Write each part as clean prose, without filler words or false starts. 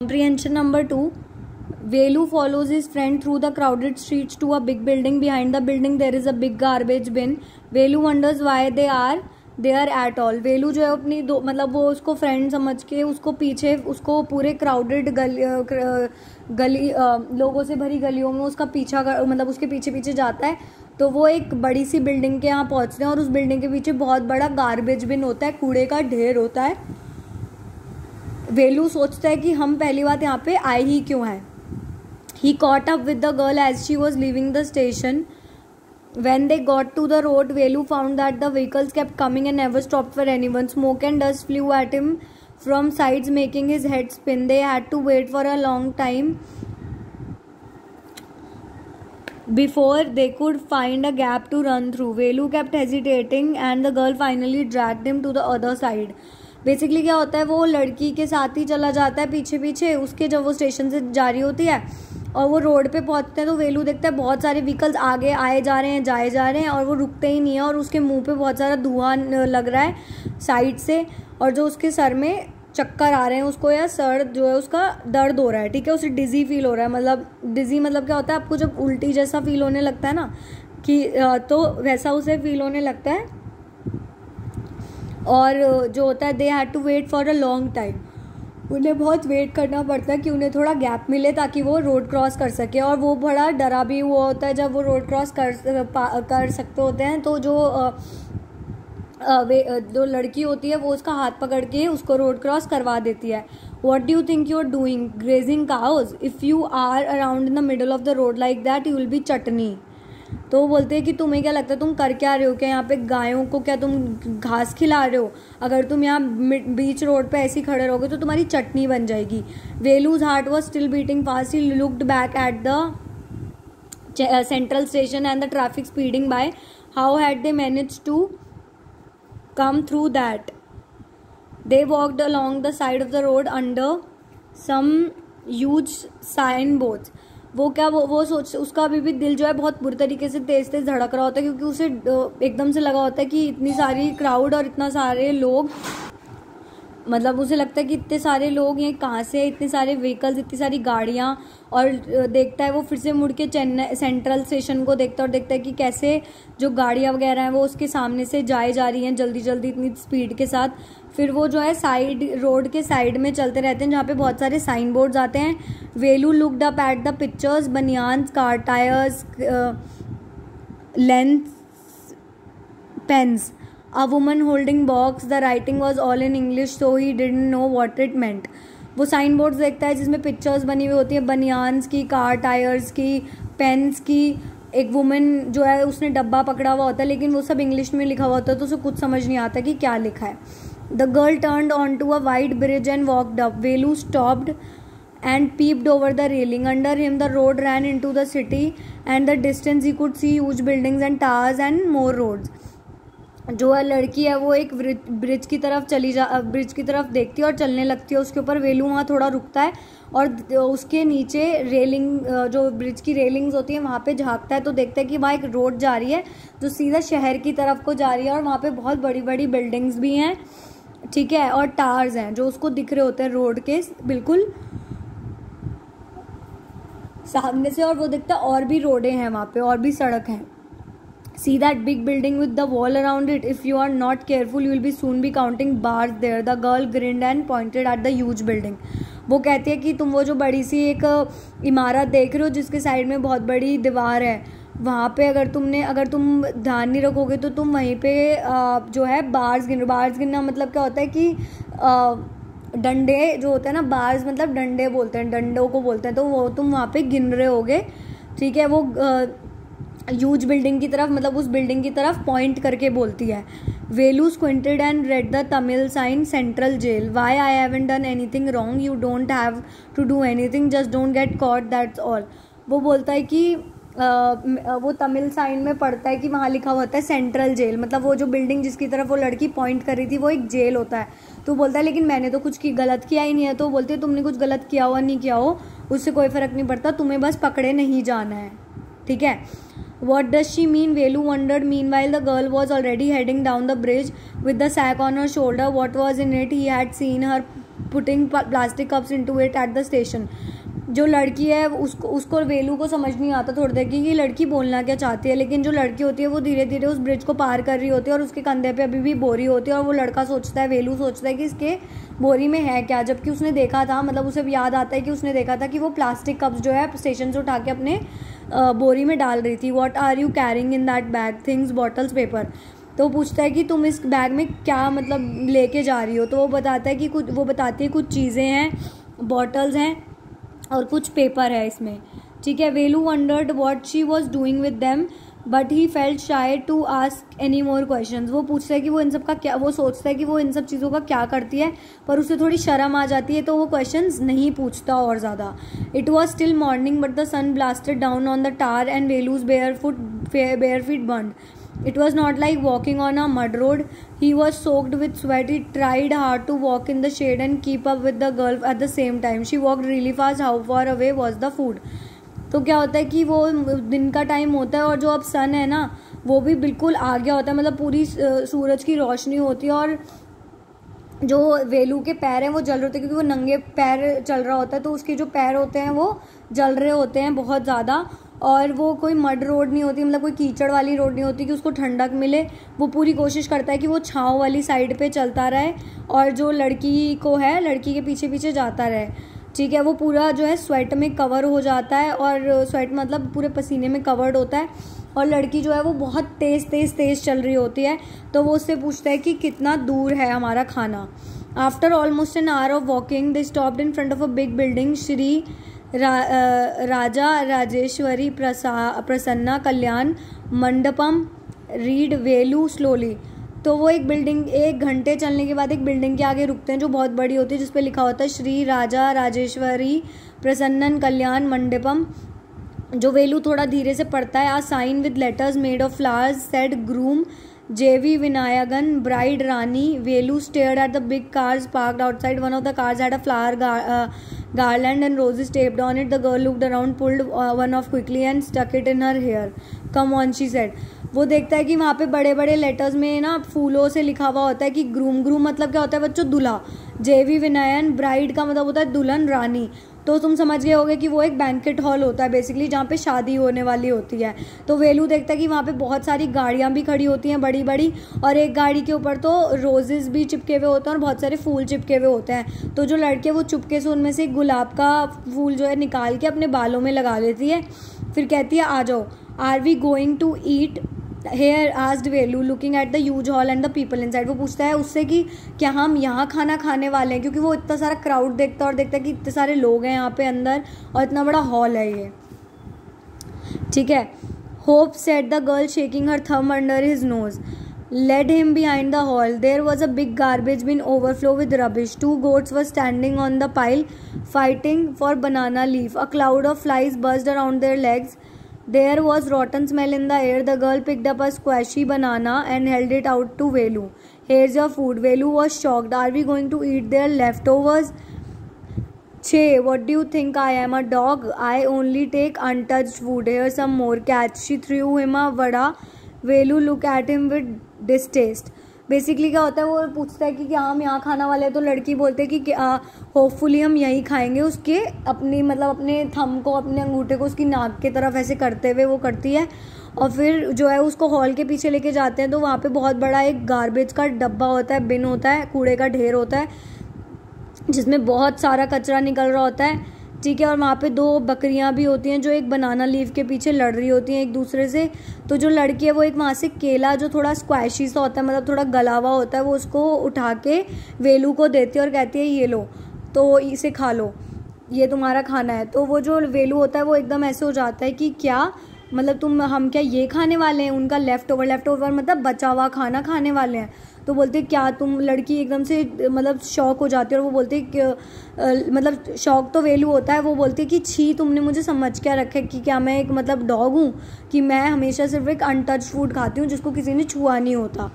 Comprehension number 2. Velu follows his friend through the crowded streets to a big building. Behind the building there is a big garbage bin. Velu wonders why they are there at all. Velu जो है अपनी मतलब वो उसको friend समझ के उसको पीछे उसको पूरे क्राउडेड गली लोगों से भरी गलियों में उसका पीछा मतलब उसके पीछे पीछे जाता है. तो वो एक बड़ी सी बिल्डिंग के यहाँ पहुँचते हैं और उस बिल्डिंग के पीछे बहुत बड़ा गार्बेज बिन होता है, कूड़े का ढेर होता है. वेलू सोचता है कि हम पहली बात यहाँ पे आए ही क्यों हैं. He caught up with the girl as she was leaving the station. When they got to the road, Velu found that the vehicles kept coming and never stopped for anyone. Smoke and dust flew at him from sides, making his head spin. They had to wait for a long time before they could find a gap to run through. Velu kept hesitating and the girl finally dragged him to the other side. Basically क्या होता है, वो लड़की के साथ ही चला जाता है पीछे पीछे उसके, जब वो स्टेशन से जा रही होती है और वो रोड पे पहुंचते हैं तो वेलू देखता है बहुत सारे व्हीकल्स आगे आए जा रहे हैं जाए जा रहे हैं और वो रुकते ही नहीं है और उसके मुंह पे बहुत सारा धुआं लग रहा है साइड से और जो उसके सर में चक्कर आ रहे हैं उसको, या सर जो है उसका दर्द हो रहा है. ठीक है, उसे डिजी फील हो रहा है. मतलब डिजी मतलब क्या होता है, आपको जब उल्टी जैसा फील होने लगता है ना कि तो वैसा उसे फील होने लगता है. और जो होता है they had to wait for a long time, उन्हें बहुत वेट करना पड़ता है कि उन्हें थोड़ा गैप मिले ताकि वो रोड क्रॉस कर सके. और वो बड़ा डरा भी हुआ होता है जब वो रोड क्रॉस कर सकते होते हैं. तो जो लड़की होती है वो उसका हाथ पकड़ के उसको रोड क्रॉस करवा देती है. What do you think you are doing? Grazing cows? If you are around in the middle of the road like that you will be chutney. तो वो बोलते हैं कि तुम्हें क्या लगता है तुम कर क्या रहे हो, क्या यहाँ पे गायों को क्या तुम घास खिला रहे हो? अगर तुम यहाँ बीच रोड पे ऐसे ही खड़े रहोगे तो तुम्हारी चटनी बन जाएगी. Velu's heart was still beating fast. He looked back at the central station and the traffic speeding by. How had they managed to come through that? They walked along the side of the road under some huge sign boards. वो क्या वो सोच उसका अभी भी दिल जो है बहुत बुरी तरीके से तेज तेज धड़क रहा होता है क्योंकि उसे एकदम से लगा होता है कि इतनी सारी क्राउड और इतना सारे लोग, मतलब उसे लगता है कि इतने सारे लोग ये कहाँ से, इतने सारे व्हीकल्स, इतनी सारी गाड़ियाँ. और देखता है वो फिर से मुड़ के चेन्नई सेंट्रल स्टेशन को देखता है और देखता है कि कैसे जो गाड़ियाँ वगैरह हैं वो उसके सामने से जाए जा रही हैं जल्दी जल्दी इतनी स्पीड के साथ. फिर वो जो है साइड रोड के साइड में चलते रहते हैं जहाँ पे बहुत सारे साइन बोर्ड्स आते हैं. Velu looked up at the pictures, banyans, car tyres, lenses, pens, a woman holding box. The writing was all in English so he didn't know what it meant. वो साइन बोर्ड्स देखता है जिसमें pictures बनी हुई होती है बनियान्स की, कार टायर्स की, पेन्स की. एक वुमेन जो है उसने डब्बा पकड़ा हुआ होता है लेकिन वो सब इंग्लिश में लिखा हुआ होता है तो उसे कुछ समझ नहीं आता कि क्या लिखा है. The girl turned on to a wide bridge and walked up. Velu stopped and peeped over the railing. Under him the road ran into the city and the distance he could see huge buildings and towers and more roads. जो लड़की है वो एक bridge की तरफ देखती है और चलने लगती है उसके ऊपर. वेलू वहाँ थोड़ा रुकता है और उसके नीचे रेलिंग, जो ब्रिज की रेलिंग्स होती है वहाँ पे झांकता है तो देखता है कि वहाँ एक रोड जा रही है जो सीधा शहर की तरफ को जा रही है और वहाँ पे बहुत बड़ी बड़ी बिल्डिंग्स भी हैं. ठीक है, और टावर्स हैं जो उसको दिख रहे होते हैं रोड के बिल्कुल सामने से. और वो देखता है और भी रोडें हैं वहाँ पे, और भी सड़क हैं. See that big building with the wall around it? If you are not careful, you will be soon be counting bars there. The girl grinned and pointed at the huge building. वो कहती है कि तुम वो जो बड़ी सी एक इमारत देख रहे हो जिसके साइड में बहुत बड़ी दीवार है, वहाँ पे अगर तुम ध्यान नहीं रखोगे तो तुम वहीं पे जो है बार्स गिनना मतलब क्या होता है कि डंडे जो होते हैं ना, बार्स मतलब डंडे बोलते हैं, डंडों को बोलते हैं. तो वो तुम वहाँ पे गिन रहे होगे. ठीक है, वो ह्यूज बिल्डिंग की तरफ मतलब उस बिल्डिंग की तरफ पॉइंट करके बोलती है. Velu squinted and read the Tamil sign central jail. Why I haven't done anything wrong? You don't have to do anything, just don't get caught, that's all. वो बोलता है कि वो तमिल साइन में पढ़ता है कि वहाँ लिखा हुआ होता है सेंट्रल जेल, मतलब वो जो बिल्डिंग जिसकी तरफ वो लड़की पॉइंट कर रही थी वो एक जेल होता है. तो बोलता है लेकिन मैंने तो कुछ गलत किया ही नहीं है. तो बोलते है तुमने कुछ गलत किया हो नहीं किया हो उससे कोई फ़र्क नहीं पड़ता, तुम्हें बस पकड़े नहीं जाना है. ठीक है. What does she mean? Velu wondered. Meanwhile, the girl was already heading down the bridge with the sack on her shoulder. What was in it? He had seen her putting plastic cups into it at the station. जो लड़की है उसको वेलू को समझ नहीं आता थोड़ी देर की कि लड़की बोलना क्या चाहती है, लेकिन जो लड़की होती है वो धीरे धीरे उस ब्रिज को पार कर रही होती है और उसके कंधे पे अभी भी बोरी होती है और वो लड़का सोचता है, वेलू सोचता है कि इसके बोरी में है क्या, जबकि उसने देखा था, मतलब उसे याद आता है कि उसने देखा था कि वो प्लास्टिक कप्स जो है स्टेशन से उठा के अपने बोरी में डाल रही थी। What are you carrying in that bag? Things, bottles, paper. तो वो पूछता है कि तुम इस बैग में क्या मतलब लेके जा रही हो? तो वो बताता है कि वो बताती है कुछ चीज़ें हैं, बॉटल्स हैं और कुछ पेपर है इसमें, ठीक है। Velu wondered what she was doing with them but he felt shy to ask any more questions. वो पूछता है कि वो इन सब का क्या, वो सोचता है कि वो इन सब चीज़ों का क्या करती है, पर उसे थोड़ी शर्म आ जाती है तो वो क्वेश्चंस नहीं पूछता और ज़्यादा। It was still morning but the sun blasted down on the tar and Velu's bare feet burned. It was not like walking on a mud road. He was soaked with sweat. He tried hard to walk in the shade and keep up with the girl at the same time. She walked really fast. How far away was the food? तो क्या होता है कि वो दिन का time होता है और जो अब सन है ना वो भी बिल्कुल आ गया होता है, मतलब पूरी सूरज की रोशनी होती है और जो वेलू के पैर हैं वो जल रहे होते हैं क्योंकि वो नंगे पैर चल रहा होता है, तो उसके जो पैर होते हैं वो जल रहे होते हैं बहुत ज़्यादा। और वो कोई मड रोड नहीं होती, मतलब कोई कीचड़ वाली रोड नहीं होती कि उसको ठंडक मिले। वो पूरी कोशिश करता है कि वो छाँव वाली साइड पे चलता रहे और जो लड़की को है लड़की के पीछे पीछे जाता रहे, ठीक है। वो पूरा जो है स्वेट में कवर हो जाता है और स्वेट मतलब पूरे पसीने में कवर्ड होता है और लड़की जो है वो बहुत तेज़ चल रही होती है। तो वो उससे पूछता है कि कितना दूर है हमारा खाना। After almost an hour of walking they stopped in front of a big building, Shri Raja Rajeshwari Prasanna Kalyan Mandapam. Read Velu slowly. तो वो एक घंटे चलने के बाद एक बिल्डिंग के आगे रुकते हैं जो बहुत बड़ी होती है, जिस पे लिखा होता है श्री राजा राजेश्वरी प्रसन्नन कल्याण मंडपम। जो वेलू थोड़ा धीरे से पढ़ता है। A sign with letters made of flowers said groom JV Vinayagan bride Rani. Velu stared at the big cars parked outside. One of the cars had a flower garland and roses taped on it. The girl looked around, pulled one off quickly and stuck it in her hair. Come on, she said. वो देखता है कि वहाँ पे बड़े बड़े letters में ना फूलों से लिखा हुआ होता है कि ग्रूम मतलब क्या होता है बच्चों? दूल्हा। जेवी विनायन ब्राइड का मतलब होता है दुल्हन, रानी। तो तुम समझ गए होगे कि वो एक बैंकेट हॉल होता है बेसिकली जहाँ पे शादी होने वाली होती है। तो वेलू देखता है कि वहाँ पे बहुत सारी गाड़ियाँ भी खड़ी होती हैं बड़ी बड़ी और एक गाड़ी के ऊपर तो रोजेस भी चिपके हुए होते हैं और बहुत सारे फूल चिपके हुए होते हैं। तो जो लड़के वो चुपके से उनमें से एक गुलाब का फूल जो है निकाल के अपने बालों में लगा लेती है। फिर कहती है आ जाओ। Are we going to eat here? Asked Velu looking at the huge hall and the people inside. वो पूछता है उससे कि क्या हम यहाँ खाना खाने वाले हैं, क्योंकि वो इतना सारा क्राउड देखता है और देखता है कि इतने सारे लोग हैं यहाँ पे अंदर और इतना बड़ा हॉल है ये, ठीक है। Hope said the girl shaking her thumb under his nose. Led him behind the hall. There was a big garbage bin overflow with rubbish. 2 goats were standing on the pile, fighting for banana leaf. A cloud of flies buzzed around their legs. There was rotten smell in the air. The girl picked up a squashy banana and held it out to Velu. Here's your food. Velu was shocked. Are we going to eat their leftovers? Che, what do you think I am, a dog? I only take untouched food. Here's some more. Catch. She threw him a vada. Velu looked at him with distaste. Basically क्या होता है वो पूछता है कि क्या हम यहाँ खाना वाले हैं, तो लड़की बोलते हैं कि होपफुली हम यहीं खाएंगे। उसके अपनी मतलब अपने थंब को, अपने अंगूठे को उसकी नाक की तरफ ऐसे करते हुए वो करती है और फिर जो है उसको हॉल के पीछे लेके जाते हैं। तो वहाँ पे बहुत बड़ा एक गार्बेज का डब्बा होता है, बिन होता है, कूड़े का ढेर होता है जिसमें बहुत सारा कचरा निकल रहा होता है, ठीक है। और वहाँ पे 2 बकरियाँ भी होती हैं जो एक बनाना लीफ के पीछे लड़ रही होती हैं एक दूसरे से। तो जो लड़की है वो एक वहाँ से केला जो थोड़ा स्क्वैशी सा होता है, मतलब थोड़ा गला हुआ होता है, वो उसको उठा के वेलू को देती है और कहती है ये लो, तो इसे खा लो, ये तुम्हारा खाना है। तो वो जो वेलू होता है वो एकदम ऐसे हो जाता है कि क्या मतलब हम क्या ये खाने वाले हैं? उनका लेफ्ट ओवर मतलब बचा हुआ खाना खाने वाले हैं। तो बोलते क्या तुम? लड़की एकदम से मतलब शॉक हो जाती है और वो बोलती है मतलब शॉक तो वेलू होता है, वो बोलती है कि छी तुमने मुझे समझ क्या रखा है कि क्या मैं एक मतलब डॉग हूँ कि मैं हमेशा सिर्फ एक अनटच फूड खाती हूँ जिसको किसी ने छुआ नहीं होता,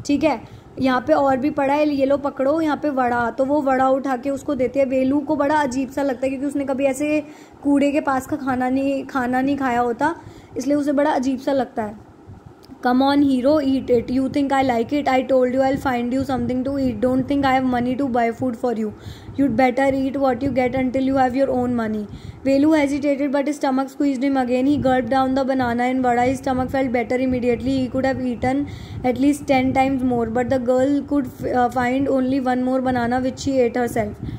ठीक है। यहाँ पे और भी पड़ा है, ये लो पकड़ो, यहाँ पे वड़ा। तो वो वड़ा उठा के उसको देती है। वेलू को बड़ा अजीब सा लगता है क्योंकि उसने कभी ऐसे कूड़े के पास का खाना नहीं खाया होता, इसलिए उसे बड़ा अजीब सा लगता है। Come on, hero, eat it. You think I like it? I told you I'll find you something to eat. Don't think I have money to buy food for you. You'd better eat what you get until you have your own money. Velu hesitated, but his stomach squeezed him again. He gulped down the banana in vada. His stomach felt better immediately. He could have eaten at least 10 times more, but the girl could find only one more banana, which she ate herself.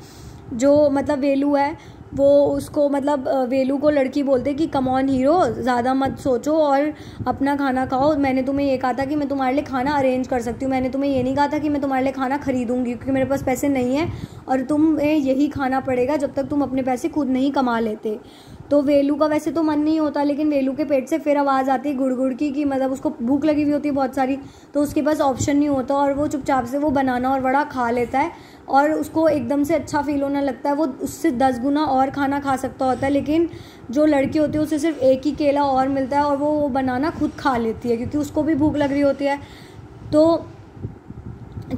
जो मतलब वेलू है वो उसको मतलब वेलू को लड़की बोलते कि कम ऑन हीरो, ज़्यादा मत सोचो और अपना खाना खाओ. मैंने तुम्हें ये कहा था कि मैं तुम्हारे लिए खाना अरेंज कर सकती हूँ. मैंने तुम्हें ये नहीं कहा था कि मैं तुम्हारे लिए खाना खरीदूंगी, क्योंकि मेरे पास पैसे नहीं है और तुम्हें यही खाना पड़ेगा जब तक तुम अपने पैसे खुद नहीं कमा लेते. तो वेलू का वैसे तो मन नहीं होता, लेकिन वेलू के पेट से फिर आवाज़ आती है गुड़ की कि मतलब उसको भूख लगी हुई होती है बहुत सारी, तो उसके पास ऑप्शन नहीं होता और वो चुपचाप से वो बनाना और वड़ा खा लेता है और उसको एकदम से अच्छा फील होने लगता है. वो उससे 10 गुना और खाना खा सकता होता है, लेकिन जो लड़की होती है उसे सिर्फ एक ही केला और मिलता है और वो बनाना खुद खा लेती है क्योंकि उसको भी भूख लग रही होती है. तो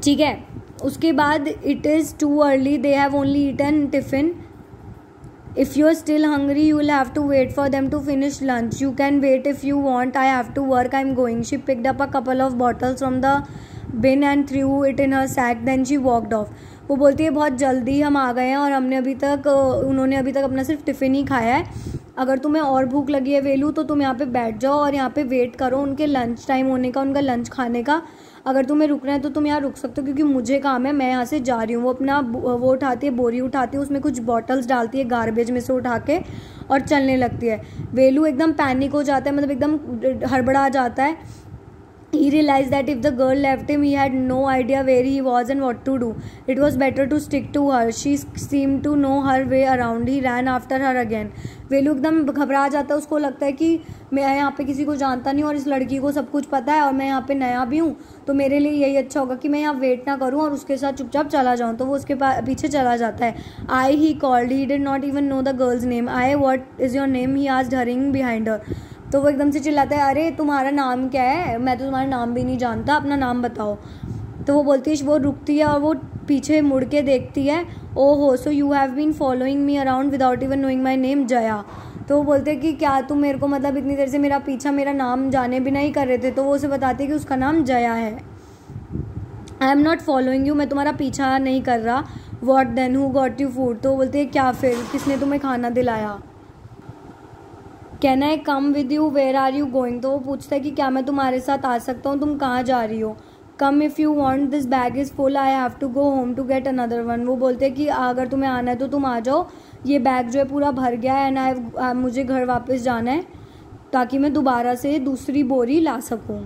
ठीक है, उसके बाद it is too early, they have only eaten tiffin. If you are still hungry, you will have to wait for them to finish lunch. You can wait if you want. I have to work. I'm going. She picked up a couple of bottles from the bin and threw it in her sack. Then she walked off. वो बोलती है बहुत जल्दी हम आ गए हैं और उन्होंने अभी तक अपना सिर्फ टिफ़िन ही खाया है. अगर तुम्हें और भूख लगी है वेलू तो तुम यहाँ पे बैठ जाओ और यहाँ पे वेट करो उनके लंच टाइम होने का, उनका लंच खाने का. अगर तुम्हें रुकना है तो तुम यहाँ रुक सकते हो क्योंकि मुझे काम है, मैं यहाँ से जा रही हूँ. वो अपना वो उठाती है, बोरी उठाती है, उसमें कुछ बॉटल्स डालती है गार्बेज में से उठा के और चलने लगती है. वेलू एकदम पैनिक हो जाता है, मतलब एकदम हड़बड़ा जाता है. He realized that if the girl left him, he had no idea where he was and what to do. It was better to stick to her. She seemed to know her way around. He ran after her again. वेलू एकदम घबरा जाता है, उसको लगता है कि मैं यहाँ पे किसी को जानता नहीं और इस लड़की को सब कुछ पता है और मैं यहाँ पे नया भी हूँ, तो मेरे लिए यही अच्छा होगा कि मैं यहाँ वेट ना करूँ और उसके साथ चुपचाप चला जाऊँ. तो वो उसके पीछे चला जाता है. I he called. He did not even know the girl's name. I what is your name, he asked hurrying behind her. तो वो एकदम से चिल्लाता है, अरे तुम्हारा नाम क्या है, मैं तो तुम्हारा नाम भी नहीं जानता, अपना नाम बताओ. तो वो बोलती है, वो रुकती है और वो पीछे मुड़ के देखती है. ओहो, so you have been following me around without even knowing my name, Jaya. तो वो बोलते हैं कि क्या तुम मेरे को मतलब इतनी देर से मेरा पीछा मेरा नाम जाने बिना ही कर रहे थे. तो वो उसे बताती है कि उसका नाम जया है. I am not following you, मैं तुम्हारा पीछा नहीं कर रहा. What then, who got you food. तो बोलते हैं क्या फिर, किसने तुम्हें खाना दिलाया. Can I come with you, where are you going. तो वो पूछता है कि क्या मैं तुम्हारे साथ आ सकता हूँ, तुम कहाँ जा रही हो. Come if you want, this bag is full, I have to go home to get another one. वो बोलते हैं कि अगर तुम्हें आना है तो तुम आ जाओ, ये बैग जो है पूरा भर गया है एंड मुझे घर वापस जाना है ताकि मैं दोबारा से दूसरी बोरी ला सकूँ.